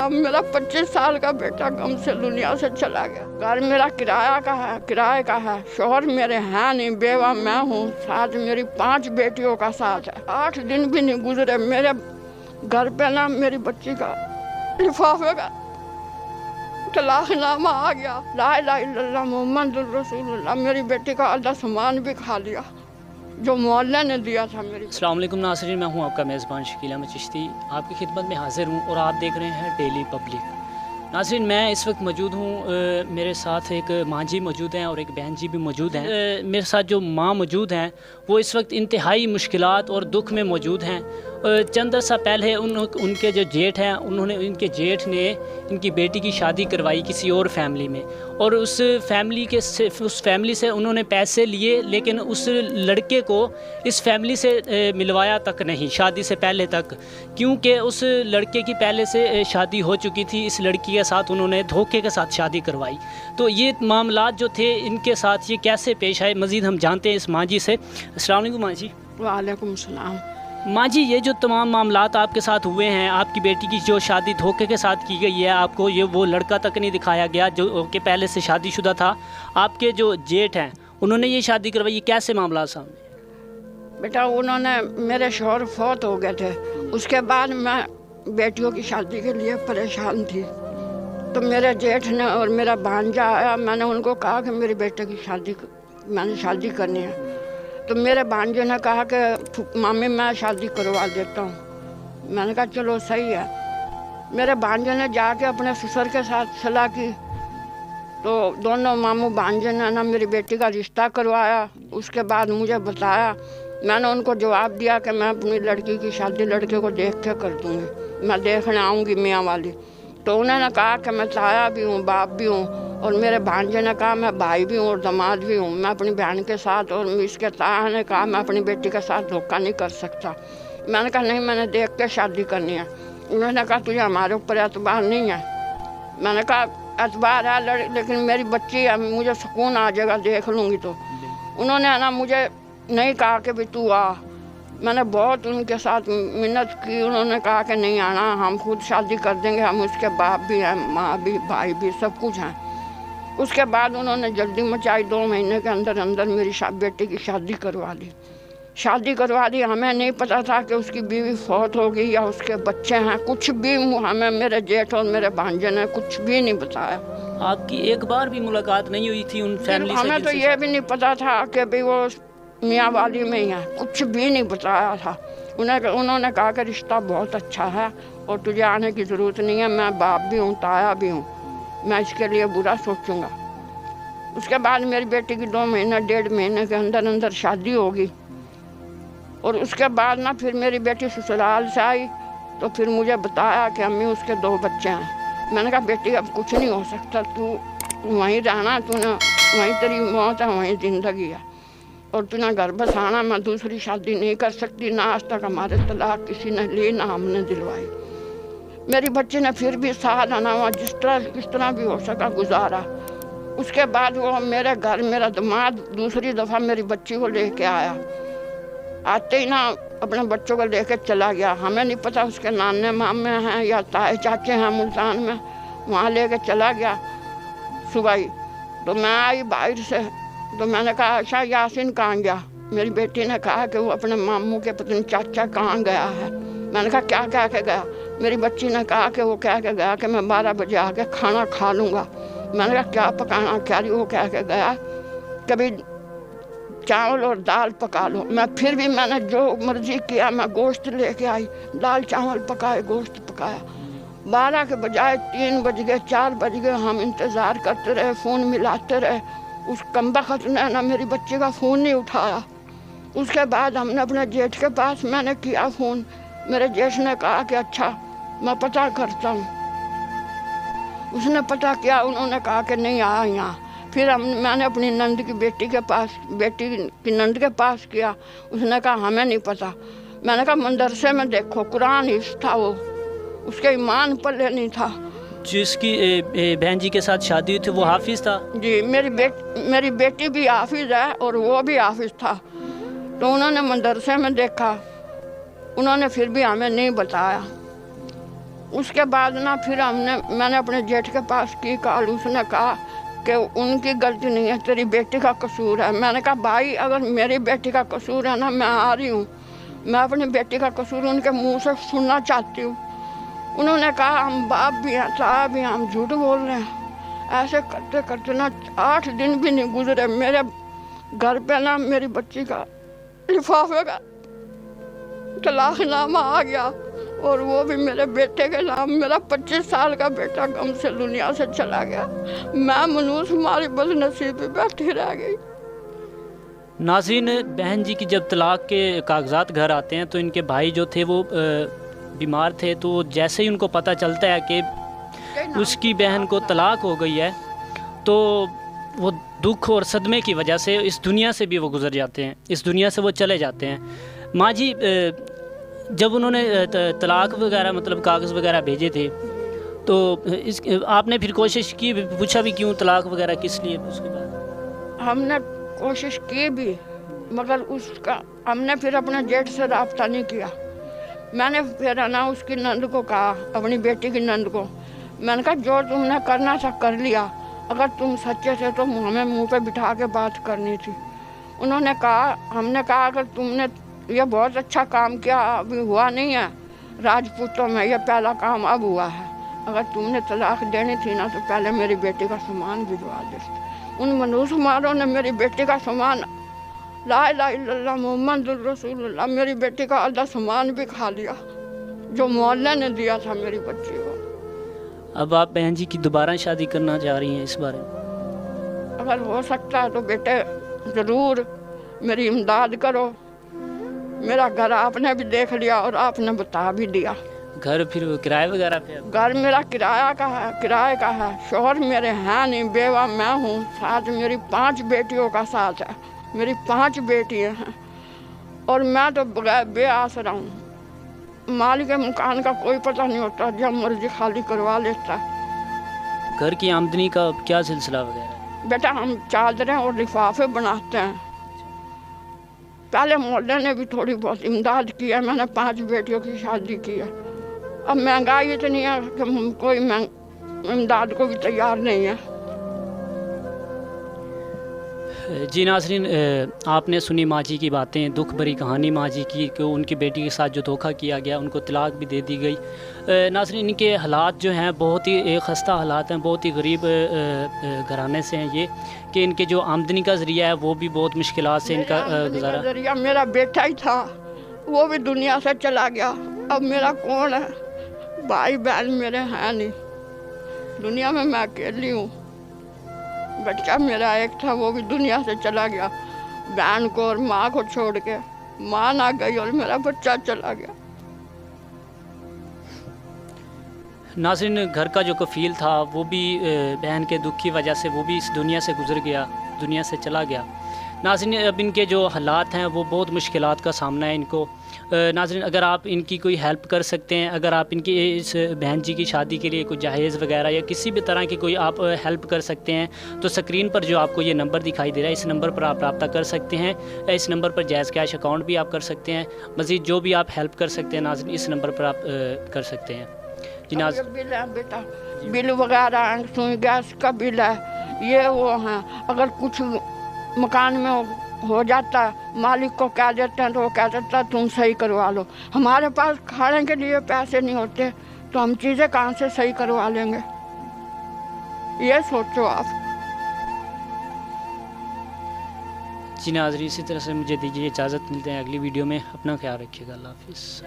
अब मेरा 25 साल का बेटा गम से दुनिया से चला गया। घर मेरा किराए का है। शौहर मेरे हैं नहीं, बेवा मैं हूँ। साथ मेरी 5 बेटियों का साथ है। 8 दिन भी नहीं गुजरे मेरे घर पे ना मेरी बच्ची का लिफाफे का तलाकनामा आ गया। ला इलाहा इल्लल्लाह मुहम्मदुर रसूलुल्लाह। मेरी बेटी का आधा सामान भी खा लिया जो मोहल्ले ने दिया था मेरी। अस्सलाम वालेकुम नाज़रीन, मैं हूं आपका मेज़बान शकील अहमद चिश्ती। आपकी खिदमत में हाज़िर हूं और आप देख रहे हैं डेली पब्लिक। नाज़रीन, मैं इस वक्त मौजूद हूं, मेरे साथ एक माँ जी मौजूद हैं और एक बहन जी भी मौजूद हैं। मेरे साथ जो माँ मौजूद हैं वो इस वक्त इंतहाई मुश्किलात और दुख में मौजूद हैं। चंद अर्सा पहले उनके जो जेठ हैं उनके जेठ ने इनकी बेटी की शादी करवाई किसी और फैमिली में, और उस फैमिली से उन्होंने पैसे लिए, लेकिन उस लड़के को इस फैमिली से मिलवाया तक नहीं शादी से पहले तक, क्योंकि उस लड़के की पहले से शादी हो चुकी थी। इस लड़की के साथ उन्होंने धोखे के साथ शादी करवाई। तो ये मामलात जो थे इनके साथ ये कैसे पेश आए, मज़ीद हम जानते हैं इस माँ जी से। अस्सलाम वालेकुम माँ जी। वालेकुम सलाम। माँ जी, ये जो तमाम मामलात आपके साथ हुए हैं, आपकी बेटी की जो शादी धोखे के साथ की गई है, आपको ये वो लड़का तक नहीं दिखाया गया जो कि पहले से शादीशुदा था, आपके जो जेठ हैं उन्होंने ये शादी करवाई, ये कैसे मामला सामने? बेटा उन्होंने मेरे शौहर फौत हो गए थे, उसके बाद मैं बेटियों की शादी के लिए परेशान थी। तो मेरे जेठ ने और मेरा भांजा आया, मैंने उनको कहा कि मेरी बेटे की मैंने शादी करनी है। तो मेरे भांजे ने कहा कि मामी मैं शादी करवा देता हूँ। मैंने कहा चलो सही है। मेरे भांजे ने जाके अपने ससुर के साथ सलाह की, तो दोनों मामू भांजे ने ना मेरी बेटी का रिश्ता करवाया। उसके बाद मुझे बताया, मैंने उनको जवाब दिया कि मैं अपनी लड़की की शादी लड़के को देख के कर दूँगी, मैं देखने आऊँगी मियाँ वाली। तो उन्होंने कहा कि मैं ताया भी हूँ, बाप भी हूँ, और मेरे भांजे ने कहा मैं भाई भी हूँ और दामाद भी हूँ। मैं अपनी बहन के साथ, और इसके ताया ने कहा मैं अपनी बेटी के साथ धोखा नहीं कर सकता। मैंने कहा नहीं, मैंने देख के शादी करनी है। उन्होंने कहा तुझे हमारे ऊपर एतबार नहीं है। मैंने कहा एतबार है, लेकिन मेरी बच्ची है, मुझे सुकून आ जाएगा देख लूँगी। तो उन्होंने ना मुझे नहीं कहा कि भाई तू आ। मैंने बहुत उनके साथ मिन्नत की। उन्होंने कहा कि नहीं आना, हम खुद शादी कर देंगे, हम उसके बाप भी हैं, माँ भी, भाई भी, सब कुछ हैं। उसके बाद उन्होंने जल्दी मचाई, 2 महीने के अंदर अंदर मेरी बेटी की शादी करवा दी। हमें नहीं पता था कि उसकी बीवी फौत हो गई या उसके बच्चे हैं, कुछ भी हमें मेरे जेठ और मेरे भांजे ने कुछ भी नहीं बताया। आपकी एक बार भी मुलाकात नहीं हुई थी उन फैमिली से? हमें तो ये भी नहीं पता था कि भाई वो मियाँ वाली में ही है, कुछ भी नहीं बताया था। उन्होंने कहा कि रिश्ता बहुत अच्छा है और तुझे आने की ज़रूरत नहीं है, मैं बाप भी हूँ, ताया भी हूँ, मैं इसके लिए बुरा सोचूंगा। उसके बाद मेरी बेटी की 2 महीने 1.5 महीने के अंदर अंदर शादी होगी। और उसके बाद ना फिर मेरी बेटी ससुराल से आई, तो फिर मुझे बताया कि अम्मी उसके 2 बच्चे हैं। मैंने कहा बेटी अब कुछ नहीं हो सकता, तू वहीं रहना, तूने वहीं तेरी मौत है, वहीं ज़िंदगी है, और तूने घर बसाना। मैं दूसरी शादी नहीं कर सकती, ना आज तक हमारे तलाक किसी ने ली, ना हमने दिलवाई। मेरी बच्ची ने फिर भी साथ आना हुआ, किस तरह भी हो सका गुजारा। उसके बाद वो मेरे घर मेरा दामाद दूसरी दफ़ा मेरी बच्ची को लेके आया। आते ही ना अपने बच्चों को लेके चला गया। हमें नहीं पता उसके नाने मामे हैं या ताए चाचे हैं मुल्तान में, वहाँ लेके चला गया सुबह ही। तो मैं आई बाहर से, तो मैंने कहा अच्छा यासिन कहाँ गया? मेरी बेटी ने कहा कि वो अपने मामू के पत्नी चाचा कहाँ गया है। मैंने कहा क्या कह के गया? मेरी बच्ची ने कहा कि वो कह के गया कि मैं 12 बजे आके खाना खा लूँगा। मैंने कहा क्या पकाना क्या रही? वो कह के गया कभी चावल और दाल पका लो। मैंने जो मर्जी किया, मैं गोश्त लेके आई, दाल चावल पकाए, गोश्त पकाया। 12 के बजाय 3 बज गए, 4 बज गए, हम इंतज़ार करते रहे, फ़ोन मिलाते रहे। उस कमबख्त ने ना मेरी बच्ची का फ़ोन नहीं उठाया। उसके बाद हमने अपने जेठ के पास मैंने किया फ़ोन। मेरे जेठ ने कहा कि अच्छा मैं पता करता हूँ। उसने पता किया, उन्होंने कहा कि नहीं आया यहाँ। फिर मैंने अपनी नंद की बेटी की नंद के पास किया। उसने कहा हमें नहीं पता। मैंने कहा मदरसे में देखो, कुरान हिफ्ज़ था वो, उसके ईमान पल्ले नहीं था। जिसकी बहन जी के साथ शादी हुई थी वो हाफिज़ था? जी, मेरी बेटी भी हाफिज़ है और वो भी हाफिज़ था। तो उन्होंने मदरसे में देखा, उन्होंने फिर भी हमें नहीं बताया। उसके बाद ना फिर मैंने अपने जेठ के पास की कॉल। उसने कहा कि उनकी गलती नहीं है, तेरी बेटी का कसूर है। मैंने कहा भाई अगर मेरी बेटी का कसूर है ना, मैं आ रही हूँ, मैं अपनी बेटी का कसूर उनके मुंह से सुनना चाहती हूँ। उन्होंने कहा हम बाप भी हैं, साहब भी हैं, हम झूठ बोल रहे हैं। ऐसे करते करते ना 8 दिन भी नहीं गुजरे, मेरे घर पे ना मेरी बच्ची का लिफाफे का तलाकनामा आ गया, और वो भी मेरे बेटे के नाम। मेरा 25 साल का बेटा गम से दुनिया से चला गया। मैं मनूस हमारी बदनसीबी बैठी रह गई। नाज़रीन, बहन जी की जब तलाक के कागजात घर आते हैं तो इनके भाई जो थे वो बीमार थे, तो जैसे ही उनको पता चलता है कि उसकी बहन को तलाक हो गई है, तो वो दुख और सदमे की वजह से इस दुनिया से भी वो गुजर जाते हैं, इस दुनिया से वो चले जाते हैं। माँ जी, जब उन्होंने तलाक वगैरह मतलब कागज़ वगैरह भेजे थे, तो इस आपने फिर कोशिश की, पूछा भी क्यों तलाक वगैरह किस लिए? उसके बाद हमने कोशिश की भी, मगर उसका हमने फिर अपने जेठ से राब्ता नहीं किया। मैंने फिर ना उसकी नंद को कहा, अपनी बेटी की नंद को, मैंने कहा जो तुमने करना था कर लिया, अगर तुम सच्चे थे तो हमें मुंह पे बिठा के बात करनी थी। उन्होंने कहा, हमने कहा अगर तुमने ये बहुत अच्छा काम किया, अभी हुआ नहीं है राजपूतों में, ये पहला काम अब हुआ है। अगर तुमने तलाक देनी थी ना तो पहले मेरी बेटी का सामान भिजवा देते। उन मनूस मारों ने मेरी बेटी का सामान, ला इलाहा इल्लल्लाह मुहम्मदुर रसूलुल्लाह, मेरी बेटी का आधा सामान भी खा लिया जो मोहल्ले ने दिया था मेरी बच्ची को। अब आप बहन जी की दोबारा शादी करना चाह रही हैं, इस बारे में अगर हो सकता है तो बेटे ज़रूर मेरी इमदाद करो। मेरा घर आपने भी देख लिया और आपने बता भी दिया। घर फिर किराए वगैरह पे? घर मेरा किराए का है। शोहर मेरे हैं नहीं, बेवा मैं हूँ। साथ मेरी 5 बेटियों का साथ है, मेरी 5 बेटियाँ हैं, और मैं तो बेआसरा हूँ। मालिक के मकान का कोई पता नहीं होता, जब मर्जी खाली करवा लेता है। घर की आमदनी का क्या सिलसिला वगैरह? बेटा हम चादरें और लिफाफे बनाते हैं। पहले मोहल्ले ने भी थोड़ी बहुत इमदाद की है, मैंने 5 बेटियों की शादी की है। अब महंगाई इतनी है कि कोई इमदाद को भी तैयार नहीं है। जी नाज़रीन, आपने सुनी माँ जी की बातें, दुख भरी कहानी माँ जी की, कि उनकी बेटी के साथ जो धोखा किया गया, उनको तलाक भी दे दी गई। नाज़रीन, इनके हालात जो हैं बहुत ही खस्ता हालात हैं, बहुत ही गरीब घराने से हैं ये, कि इनके जो आमदनी का ज़रिया है वो भी बहुत मुश्किलात से इनका गुजारा। ज़रिया मेरा बेटा ही था, वो भी दुनिया से चला गया। अब मेरा कौन है? भाई बहन मेरे हैं नहीं, दुनिया में मैं अकेली हूँ। बच्चा मेरा एक था, वो भी दुनिया से चला गया, बहन को और माँ को छोड़ के। माँ ना गई और मेरा बच्चा चला गया। नाज़रीन, घर का जो कफ़ील था वो भी बहन के दुख की वजह से वो भी इस दुनिया से गुज़र गया, दुनिया से चला गया। नाज़रीन, अब इनके जो हालात हैं वो बहुत मुश्किलात का सामना है इनको। नाज़रीन, अगर आप इनकी कोई हेल्प कर सकते हैं, अगर आप इनकी इस बहन जी की शादी के लिए कोई जहेज़ वगैरह या किसी भी तरह की कोई आप हेल्प कर सकते हैं, तो स्क्रीन पर जो आपको ये नंबर दिखाई दे रहा है, इस नंबर पर आप रब्ता कर सकते हैं। इस नंबर पर जायज़ कैश अकाउंट भी आप कर सकते हैं। मज़ीद जो भी आप हेल्प कर सकते हैं नाज़रीन, इस नंबर पर आप कर सकते हैं। जी नाज़रीन, बिल है बेटा, बिल वगैरह सुई गैस का बिल है, ये वो हैं। अगर कुछ मकान में हो जाता है, मालिक को कह देते हैं तो वो कह देता है तुम सही करवा लो। हमारे पास खाने के लिए पैसे नहीं होते तो हम चीज़ें कहाँ से सही करवा लेंगे? ये सोचो आप। जी नाज़रीन, इसी तरह से मुझे दीजिए इजाज़त, मिलते हैं अगली वीडियो में। अपना ख्याल रखिएगा। अल्लाह हाफ़िज़।